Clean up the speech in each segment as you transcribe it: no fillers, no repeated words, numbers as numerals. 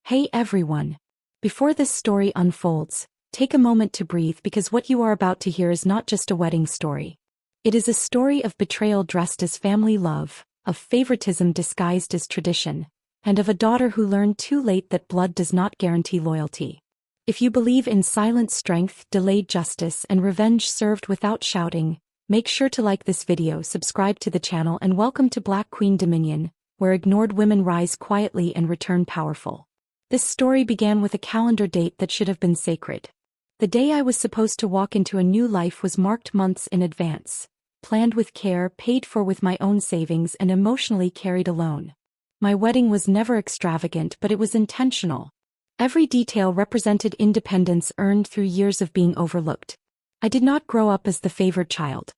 Hey everyone! Before this story unfolds, take a moment to breathe because what you are about to hear is not just a wedding story. It is a story of betrayal dressed as family love, of favoritism disguised as tradition, and of a daughter who learned too late that blood does not guarantee loyalty. If you believe in silent strength, delayed justice, and revenge served without shouting, make sure to like this video, subscribe to the channel, and welcome to Black Queen Dominion, where ignored women rise quietly and return powerful. This story began with a calendar date that should have been sacred. The day I was supposed to walk into a new life was marked months in advance, planned with care, paid for with my own savings, and emotionally carried alone. My wedding was never extravagant, but it was intentional. Every detail represented independence earned through years of being overlooked. I did not grow up as the favored child.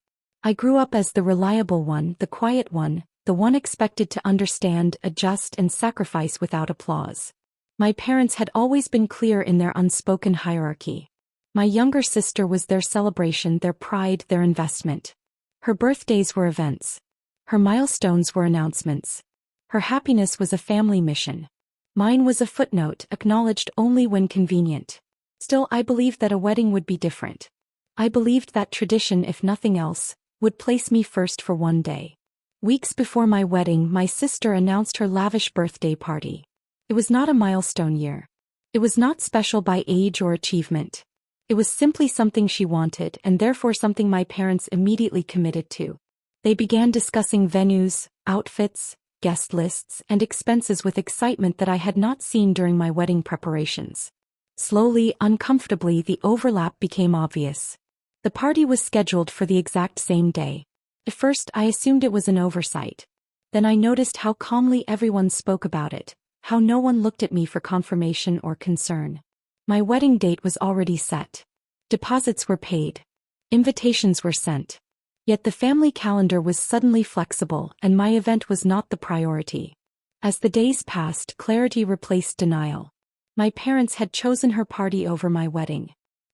I grew up as the reliable one, the quiet one, the one expected to understand, adjust, and sacrifice without applause. My parents had always been clear in their unspoken hierarchy. My younger sister was their celebration, their pride, their investment. Her birthdays were events. Her milestones were announcements. Her happiness was a family mission. Mine was a footnote, acknowledged only when convenient. Still, I believed that a wedding would be different. I believed that tradition, if nothing else, would place me first for one day. Weeks before my wedding, my sister announced her lavish birthday party. It was not a milestone year. It was not special by age or achievement. It was simply something she wanted, and therefore something my parents immediately committed to. They began discussing venues, outfits, guest lists, and expenses with excitement that I had not seen during my wedding preparations. Slowly, uncomfortably, the overlap became obvious. The party was scheduled for the exact same day. At first, I assumed it was an oversight. Then I noticed how calmly everyone spoke about it, how no one looked at me for confirmation or concern. My wedding date was already set. Deposits were paid. Invitations were sent. Yet the family calendar was suddenly flexible, and my event was not the priority. As the days passed, clarity replaced denial. My parents had chosen her party over my wedding.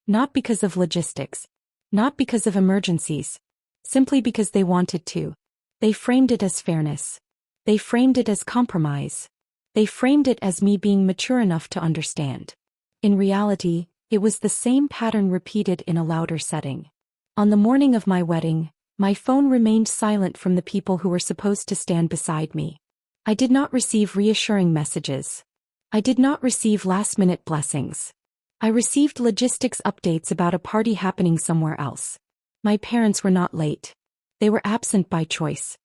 Not because of logistics. Not because of emergencies. Simply because they wanted to. They framed it as fairness. They framed it as compromise. They framed it as me being mature enough to understand. In reality, it was the same pattern repeated in a louder setting. On the morning of my wedding, my phone remained silent from the people who were supposed to stand beside me. I did not receive reassuring messages. I did not receive last-minute blessings. I received logistics updates about a party happening somewhere else. My parents were not late. They were absent by choice.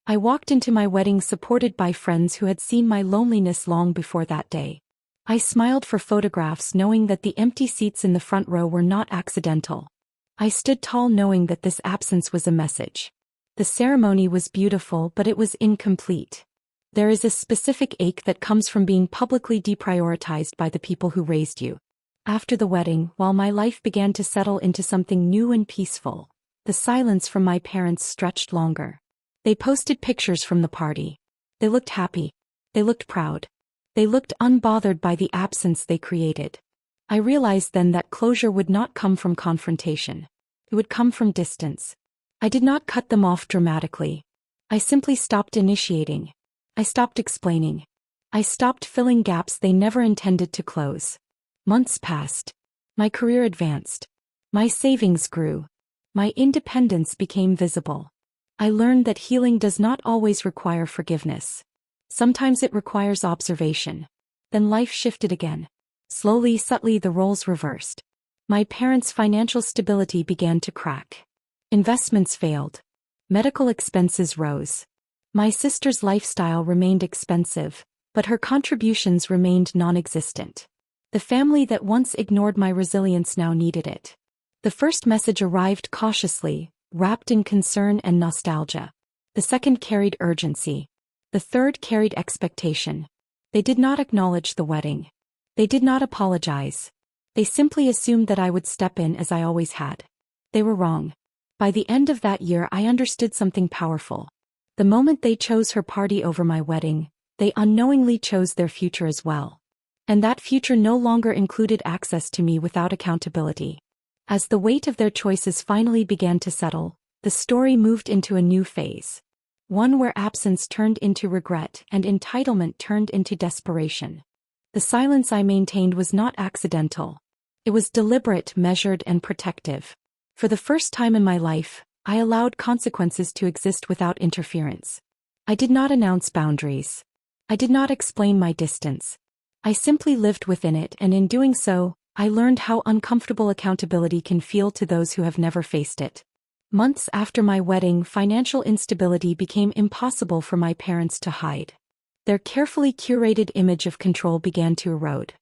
I walked into my wedding supported by friends who had seen my loneliness long before that day. I smiled for photographs knowing that the empty seats in the front row were not accidental. I stood tall knowing that this absence was a message. The ceremony was beautiful, but it was incomplete. There is a specific ache that comes from being publicly deprioritized by the people who raised you. After the wedding, while my life began to settle into something new and peaceful, the silence from my parents stretched longer. They posted pictures from the party. They looked happy. They looked proud. They looked unbothered by the absence they created. I realized then that closure would not come from confrontation. It would come from distance. I did not cut them off dramatically. I simply stopped initiating. I stopped explaining. I stopped filling gaps they never intended to close. Months passed. My career advanced. My savings grew. My independence became visible. I learned that healing does not always require forgiveness. Sometimes it requires observation. Then life shifted again. Slowly, subtly, the roles reversed. My parents' financial stability began to crack. Investments failed. Medical expenses rose. My sister's lifestyle remained expensive, but her contributions remained non-existent. The family that once ignored my resilience now needed it. The first message arrived cautiously, wrapped in concern and nostalgia. The second carried urgency. The third carried expectation. They did not acknowledge the wedding. They did not apologize. They simply assumed that I would step in as I always had. They were wrong. By the end of that year, I understood something powerful. The moment they chose her party over my wedding, they unknowingly chose their future as well. And that future no longer included access to me without accountability. As the weight of their choices finally began to settle, the story moved into a new phase. One where absence turned into regret and entitlement turned into desperation. The silence I maintained was not accidental. It was deliberate, measured, and protective. For the first time in my life, I allowed consequences to exist without interference. I did not announce boundaries. I did not explain my distance. I simply lived within it, and in doing so, I learned how uncomfortable accountability can feel to those who have never faced it. Months after my wedding, financial instability became impossible for my parents to hide. Their carefully curated image of control began to erode.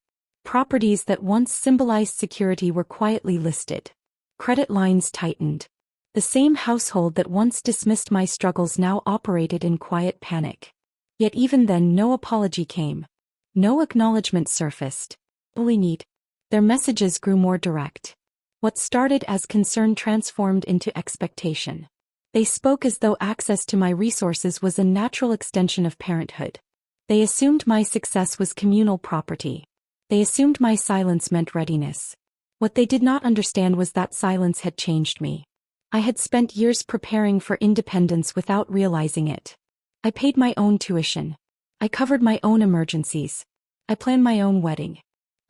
Properties that once symbolized security were quietly listed. Credit lines tightened. The same household that once dismissed my struggles now operated in quiet panic. Yet even then no apology came. No acknowledgement surfaced. Only need. Their messages grew more direct. What started as concern transformed into expectation. They spoke as though access to my resources was a natural extension of parenthood. They assumed my success was communal property. They assumed my silence meant readiness. What they did not understand was that silence had changed me. I had spent years preparing for independence without realizing it. I paid my own tuition. I covered my own emergencies. I planned my own wedding.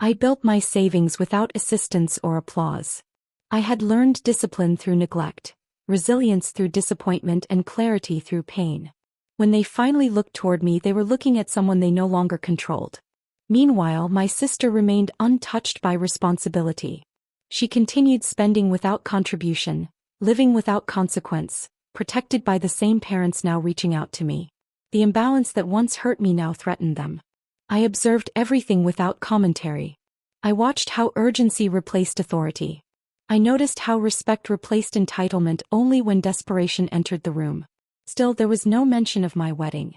I built my savings without assistance or applause. I had learned discipline through neglect, resilience through disappointment, and clarity through pain. When they finally looked toward me, they were looking at someone they no longer controlled. Meanwhile, my sister remained untouched by responsibility. She continued spending without contribution, living without consequence, protected by the same parents now reaching out to me. The imbalance that once hurt me now threatened them. I observed everything without commentary. I watched how urgency replaced authority. I noticed how respect replaced entitlement only when desperation entered the room. Still, there was no mention of my wedding.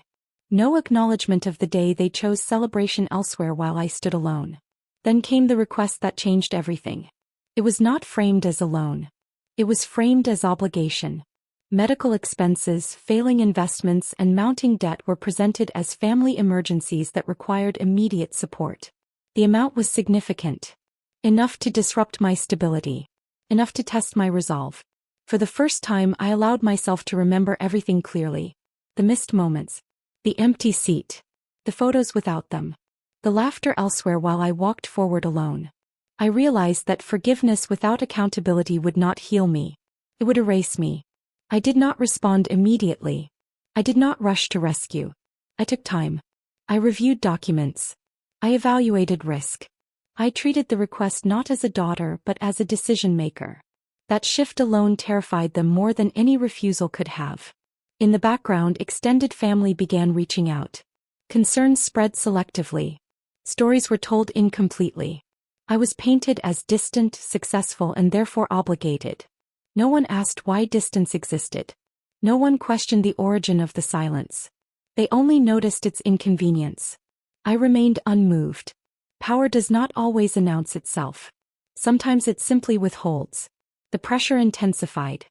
No acknowledgement of the day they chose celebration elsewhere while I stood alone. Then came the request that changed everything. It was not framed as a loan. It was framed as obligation. Medical expenses, failing investments, and mounting debt were presented as family emergencies that required immediate support. The amount was significant. Enough to disrupt my stability. Enough to test my resolve. For the first time, I allowed myself to remember everything clearly. The missed moments. The empty seat. The photos without them. The laughter elsewhere while I walked forward alone. I realized that forgiveness without accountability would not heal me. It would erase me. I did not respond immediately. I did not rush to rescue. I took time. I reviewed documents. I evaluated risk. I treated the request not as a daughter but as a decision maker. That shift alone terrified them more than any refusal could have. In the background, extended family began reaching out. Concerns spread selectively. Stories were told incompletely. I was painted as distant, successful, and therefore obligated. No one asked why distance existed. No one questioned the origin of the silence. They only noticed its inconvenience. I remained unmoved. Power does not always announce itself. Sometimes it simply withholds. The pressure intensified.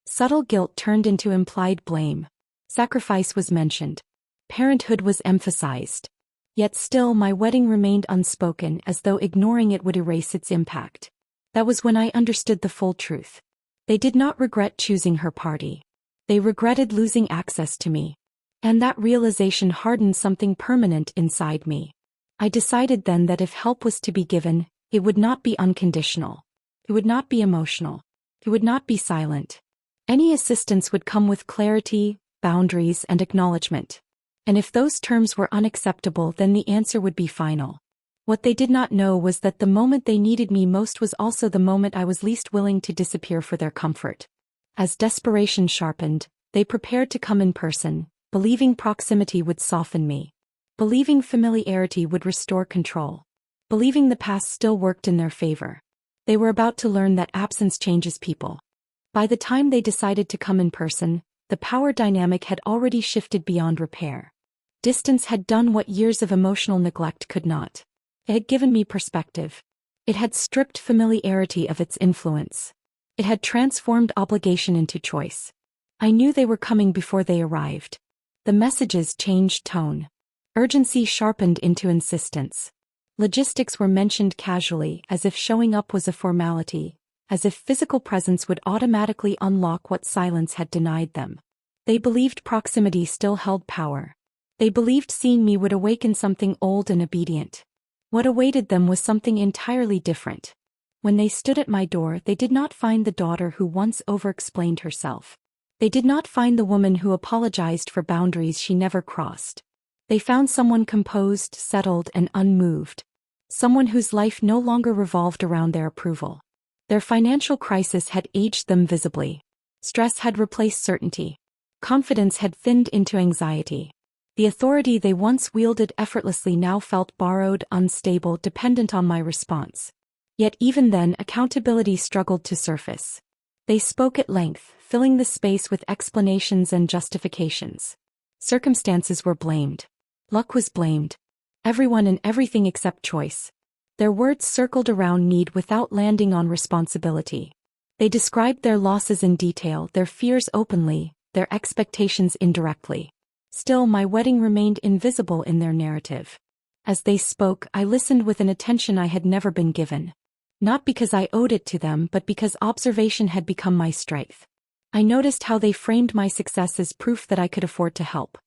Subtle guilt turned into implied blame. Sacrifice was mentioned. Parenthood was emphasized. Yet still my wedding remained unspoken, as though ignoring it would erase its impact. That was when I understood the full truth. They did not regret choosing her party. They regretted losing access to me. And that realization hardened something permanent inside me. I decided then that if help was to be given, it would not be unconditional. It would not be emotional. It would not be silent. Any assistance would come with clarity, boundaries, and acknowledgement. And if those terms were unacceptable, then the answer would be final. What they did not know was that the moment they needed me most was also the moment I was least willing to disappear for their comfort. As desperation sharpened, they prepared to come in person, believing proximity would soften me. Believing familiarity would restore control. Believing the past still worked in their favor. They were about to learn that absence changes people. By the time they decided to come in person, the power dynamic had already shifted beyond repair. Distance had done what years of emotional neglect could not. It had given me perspective. It had stripped familiarity of its influence. It had transformed obligation into choice. I knew they were coming before they arrived. The messages changed tone. Urgency sharpened into insistence. Logistics were mentioned casually, as if showing up was a formality, as if physical presence would automatically unlock what silence had denied them. They believed proximity still held power. They believed seeing me would awaken something old and obedient. What awaited them was something entirely different. When they stood at my door, they did not find the daughter who once over-explained herself. They did not find the woman who apologized for boundaries she never crossed. They found someone composed, settled, and unmoved. Someone whose life no longer revolved around their approval. Their financial crisis had aged them visibly. Stress had replaced certainty. Confidence had thinned into anxiety. The authority they once wielded effortlessly now felt borrowed, unstable, dependent on my response. Yet even then, accountability struggled to surface. They spoke at length, filling the space with explanations and justifications. Circumstances were blamed. Luck was blamed. Everyone and everything except choice. Their words circled around need without landing on responsibility. They described their losses in detail, their fears openly, their expectations indirectly. Still, my wedding remained invisible in their narrative. As they spoke, I listened with an attention I had never been given. Not because I owed it to them, but because observation had become my strength. I noticed how they framed my success as proof that I could afford to help.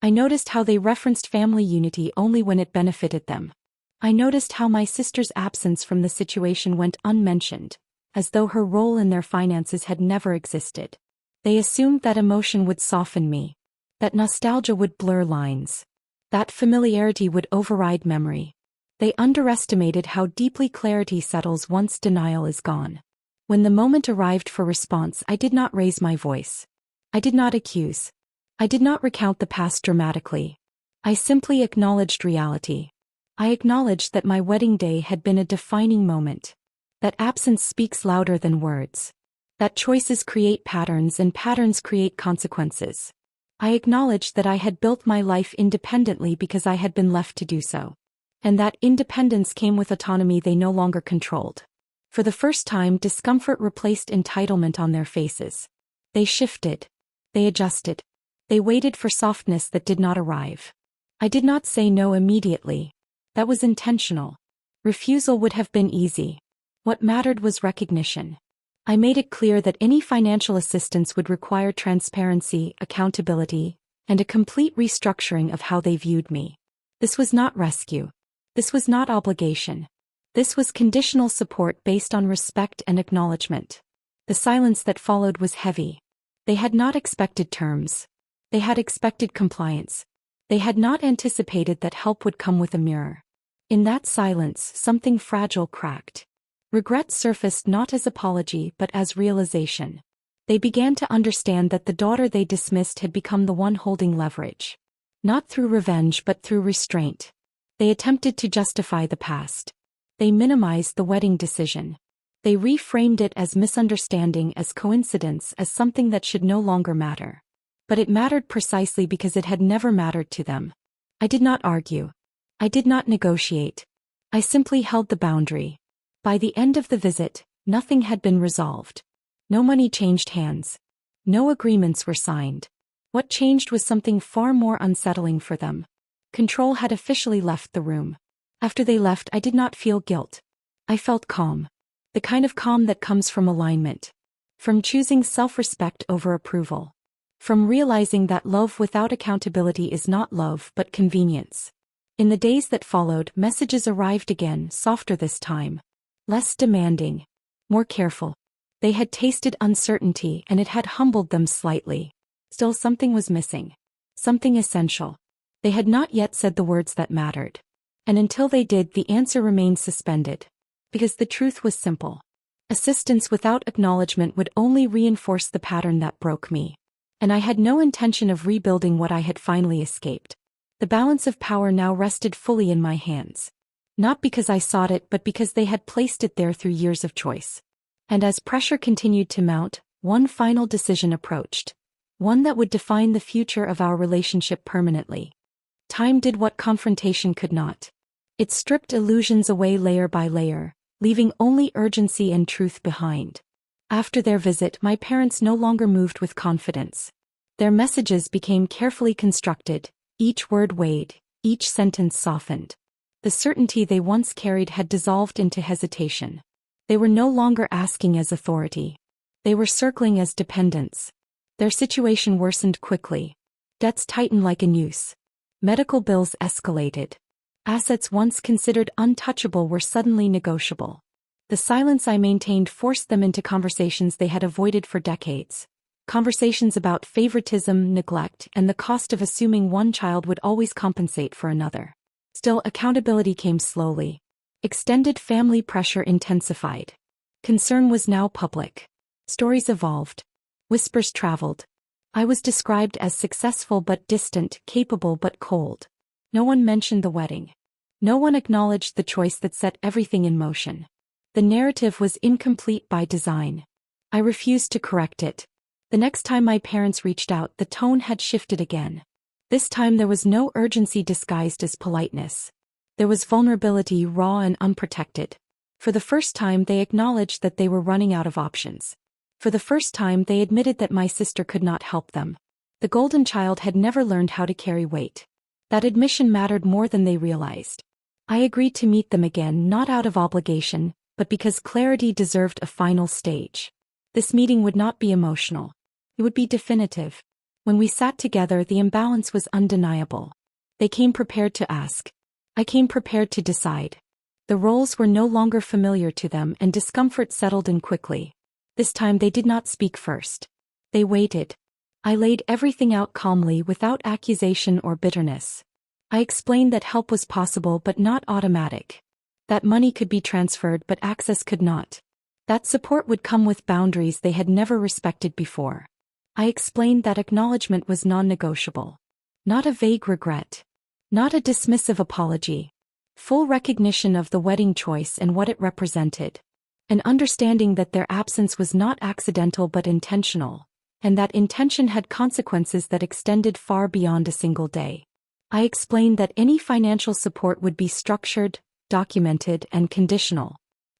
I noticed how they referenced family unity only when it benefited them. I noticed how my sister's absence from the situation went unmentioned, as though her role in their finances had never existed. They assumed that emotion would soften me, that nostalgia would blur lines, that familiarity would override memory. They underestimated how deeply clarity settles once denial is gone. When the moment arrived for response, I did not raise my voice. I did not accuse. I did not recount the past dramatically. I simply acknowledged reality. I acknowledged that my wedding day had been a defining moment. That absence speaks louder than words. That choices create patterns and patterns create consequences. I acknowledged that I had built my life independently because I had been left to do so. And that independence came with autonomy they no longer controlled. For the first time, discomfort replaced entitlement on their faces. They shifted. They adjusted. They waited for softness that did not arrive. I did not say no immediately. That was intentional. Refusal would have been easy. What mattered was recognition. I made it clear that any financial assistance would require transparency, accountability, and a complete restructuring of how they viewed me. This was not rescue. This was not obligation. This was conditional support based on respect and acknowledgement. The silence that followed was heavy. They had not expected terms. They had expected compliance. They had not anticipated that help would come with a mirror. In that silence, something fragile cracked. Regret surfaced not as apology but as realization. They began to understand that the daughter they dismissed had become the one holding leverage. Not through revenge but through restraint. They attempted to justify the past. They minimized the wedding decision. They reframed it as misunderstanding, as coincidence, as something that should no longer matter. But it mattered precisely because it had never mattered to them. I did not argue. I did not negotiate. I simply held the boundary. By the end of the visit, nothing had been resolved. No money changed hands. No agreements were signed. What changed was something far more unsettling for them. Control had officially left the room. After they left, I did not feel guilt. I felt calm. The kind of calm that comes from alignment. From choosing self-respect over approval. From realizing that love without accountability is not love but convenience. In the days that followed, messages arrived again, softer this time. Less demanding. More careful. They had tasted uncertainty and it had humbled them slightly. Still, something was missing. Something essential. They had not yet said the words that mattered. And until they did, the answer remained suspended. Because the truth was simple. Assistance without acknowledgement would only reinforce the pattern that broke me. And I had no intention of rebuilding what I had finally escaped. The balance of power now rested fully in my hands. Not because I sought it, but because they had placed it there through years of choice. And as pressure continued to mount, one final decision approached. One that would define the future of our relationship permanently. Time did what confrontation could not. It stripped illusions away layer by layer, leaving only urgency and truth behind. After their visit, my parents no longer moved with confidence. Their messages became carefully constructed, each word weighed, each sentence softened. The certainty they once carried had dissolved into hesitation. They were no longer asking as authority. They were circling as dependence. Their situation worsened quickly. Debts tightened like a noose. Medical bills escalated. Assets once considered untouchable were suddenly negotiable. The silence I maintained forced them into conversations they had avoided for decades. Conversations about favoritism, neglect, and the cost of assuming one child would always compensate for another. Still, accountability came slowly. Extended family pressure intensified. Concern was now public. Stories evolved. Whispers traveled. I was described as successful but distant, capable but cold. No one mentioned the wedding. No one acknowledged the choice that set everything in motion. The narrative was incomplete by design. I refused to correct it. The next time my parents reached out, the tone had shifted again. This time there was no urgency disguised as politeness. There was vulnerability, raw and unprotected. For the first time they acknowledged that they were running out of options. For the first time they admitted that my sister could not help them. The golden child had never learned how to carry weight. That admission mattered more than they realized. I agreed to meet them again, not out of obligation, but because clarity deserved a final stage. This meeting would not be emotional. It would be definitive. When we sat together, the imbalance was undeniable. They came prepared to ask. I came prepared to decide. The roles were no longer familiar to them, and discomfort settled in quickly. This time they did not speak first. They waited. I laid everything out calmly, without accusation or bitterness. I explained that help was possible but not automatic. That money could be transferred but access could not. That support would come with boundaries they had never respected before. I explained that acknowledgement was non-negotiable. Not a vague regret. Not a dismissive apology. Full recognition of the wedding choice and what it represented. An understanding that their absence was not accidental but intentional, and that intention had consequences that extended far beyond a single day. I explained that any financial support would be structured, documented, and conditional.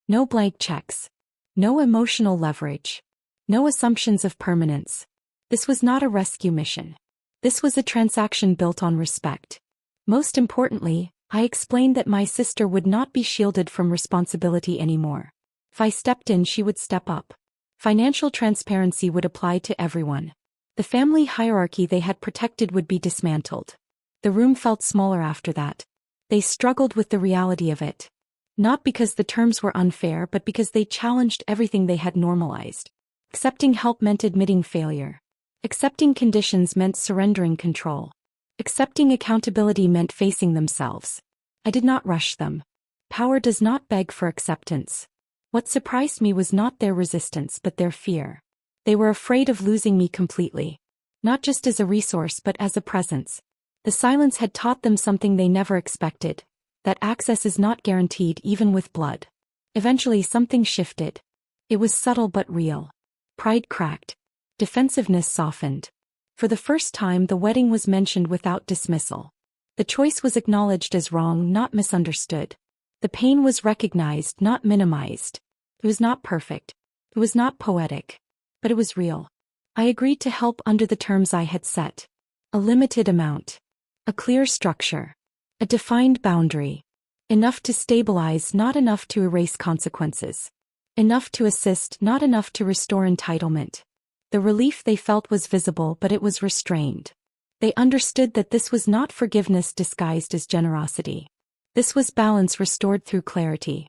No blank checks. No emotional leverage. No assumptions of permanence. This was not a rescue mission. This was a transaction built on respect. Most importantly, I explained that my sister would not be shielded from responsibility anymore. If I stepped in, she would step up. Financial transparency would apply to everyone. The family hierarchy they had protected would be dismantled. The room felt smaller after that. They struggled with the reality of it. Not because the terms were unfair, but because they challenged everything they had normalized. Accepting help meant admitting failure. Accepting conditions meant surrendering control. Accepting accountability meant facing themselves. I did not rush them. Power does not beg for acceptance. What surprised me was not their resistance but their fear. They were afraid of losing me completely. Not just as a resource but as a presence. The silence had taught them something they never expected, that access is not guaranteed even with blood. Eventually something shifted. It was subtle but real. Pride cracked. Defensiveness softened. For the first time the wedding was mentioned without dismissal. The choice was acknowledged as wrong, not misunderstood. The pain was recognized, not minimized. It was not perfect. It was not poetic. But it was real. I agreed to help under the terms I had set. A limited amount. A clear structure. A defined boundary. Enough to stabilize, not enough to erase consequences. Enough to assist, not enough to restore entitlement. The relief they felt was visible, but it was restrained. They understood that this was not forgiveness disguised as generosity. This was balance restored through clarity.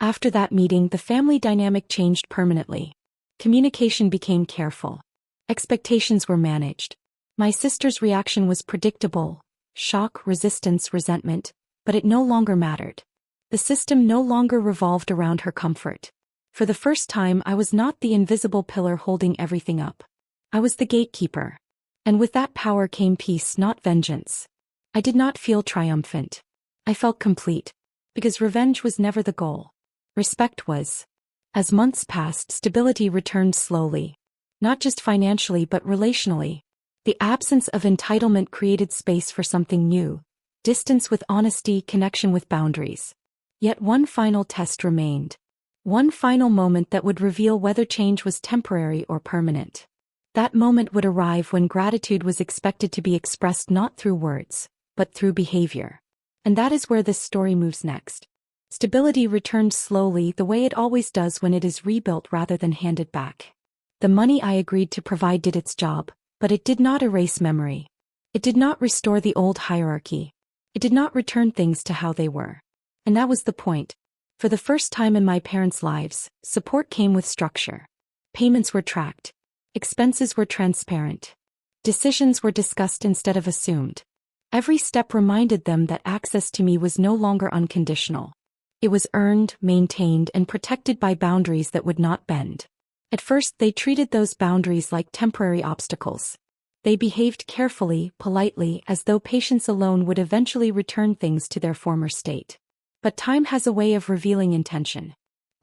After that meeting, the family dynamic changed permanently. Communication became careful. Expectations were managed. My sister's reaction was predictable: shock, resistance, resentment, but it no longer mattered. The system no longer revolved around her comfort. For the first time, I was not the invisible pillar holding everything up. I was the gatekeeper. And with that power came peace, not vengeance. I did not feel triumphant. I felt complete. Because revenge was never the goal. Respect was. As months passed, stability returned slowly. Not just financially but relationally. The absence of entitlement created space for something new. Distance with honesty, connection with boundaries. Yet one final test remained. One final moment that would reveal whether change was temporary or permanent. That moment would arrive when gratitude was expected to be expressed not through words, but through behavior. And that is where this story moves next. Stability returned slowly, the way it always does when it is rebuilt rather than handed back. The money I agreed to provide did its job, but it did not erase memory. It did not restore the old hierarchy. It did not return things to how they were. And that was the point. For the first time in my parents' lives, support came with structure. Payments were tracked. Expenses were transparent. Decisions were discussed instead of assumed. Every step reminded them that access to me was no longer unconditional. It was earned, maintained, and protected by boundaries that would not bend. At first, they treated those boundaries like temporary obstacles. They behaved carefully, politely, as though patience alone would eventually return things to their former state. But time has a way of revealing intention.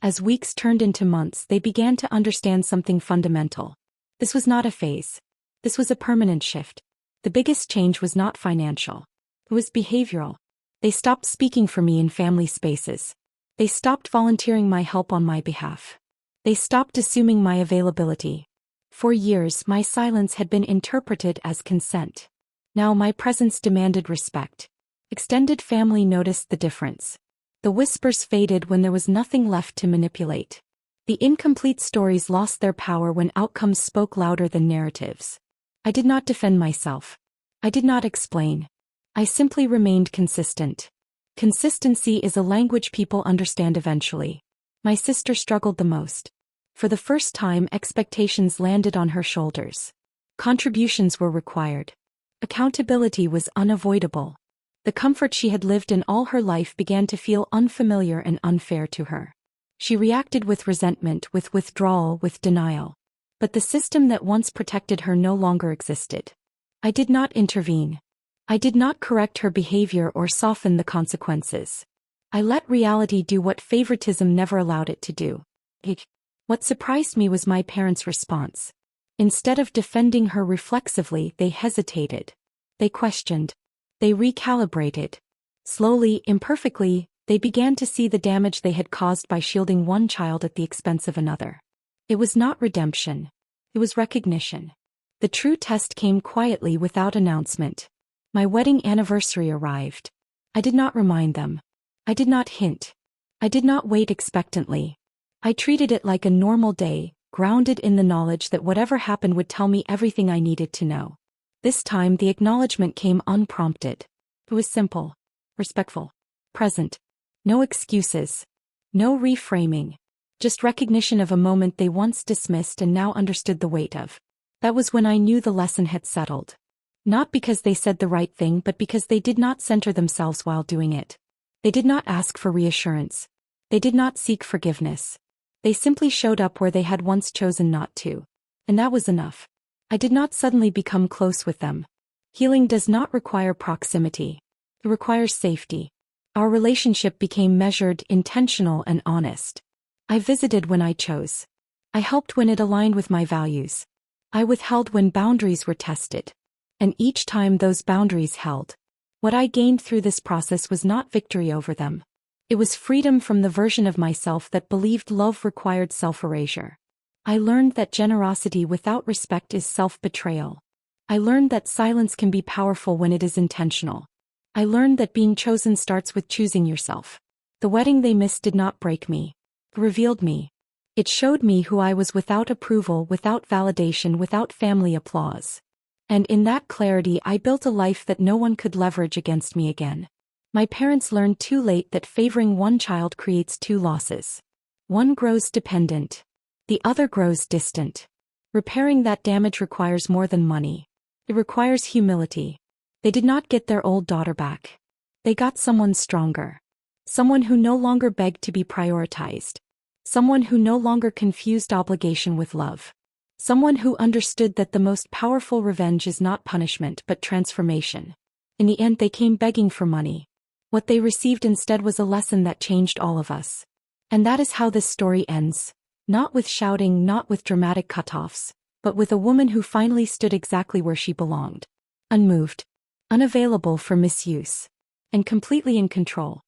As weeks turned into months, they began to understand something fundamental. This was not a phase. This was a permanent shift. The biggest change was not financial. It was behavioral. They stopped speaking for me in family spaces. They stopped volunteering my help on my behalf. They stopped assuming my availability. For years, my silence had been interpreted as consent. Now my presence demanded respect. Extended family noticed the difference. The whispers faded when there was nothing left to manipulate. The incomplete stories lost their power when outcomes spoke louder than narratives. I did not defend myself. I did not explain. I simply remained consistent. Consistency is a language people understand eventually. My sister struggled the most. For the first time, expectations landed on her shoulders. Contributions were required. Accountability was unavoidable. The comfort she had lived in all her life began to feel unfamiliar and unfair to her. She reacted with resentment, with withdrawal, with denial. But the system that once protected her no longer existed. I did not intervene. I did not correct her behavior or soften the consequences. I let reality do what favoritism never allowed it to do. What surprised me was my parents' response. Instead of defending her reflexively, they hesitated. They questioned. They recalibrated. Slowly, imperfectly, they began to see the damage they had caused by shielding one child at the expense of another. It was not redemption. It was recognition. The true test came quietly without announcement. My wedding anniversary arrived. I did not remind them. I did not hint. I did not wait expectantly. I treated it like a normal day, grounded in the knowledge that whatever happened would tell me everything I needed to know. This time the acknowledgement came unprompted. It was simple, respectful, present. No excuses. No reframing. Just recognition of a moment they once dismissed and now understood the weight of. That was when I knew the lesson had settled. Not because they said the right thing, but because they did not center themselves while doing it. They did not ask for reassurance. They did not seek forgiveness. They simply showed up where they had once chosen not to. And that was enough. I did not suddenly become close with them. Healing does not require proximity. It requires safety. Our relationship became measured, intentional, and honest. I visited when I chose. I helped when it aligned with my values. I withheld when boundaries were tested. And each time those boundaries held. What I gained through this process was not victory over them. It was freedom from the version of myself that believed love required self-erasure. I learned that generosity without respect is self-betrayal. I learned that silence can be powerful when it is intentional. I learned that being chosen starts with choosing yourself. The wedding they missed did not break me. It revealed me. It showed me who I was without approval, without validation, without family applause. And in that clarity I built a life that no one could leverage against me again. My parents learned too late that favoring one child creates two losses. One grows dependent. The other grows distant. Repairing that damage requires more than money. It requires humility. They did not get their old daughter back. They got someone stronger. Someone who no longer begged to be prioritized. Someone who no longer confused obligation with love. Someone who understood that the most powerful revenge is not punishment but transformation. In the end, they came begging for money. What they received instead was a lesson that changed all of us. And that is how this story ends. Not with shouting, not with dramatic cutoffs, but with a woman who finally stood exactly where she belonged. Unmoved. Unavailable for misuse. And completely in control.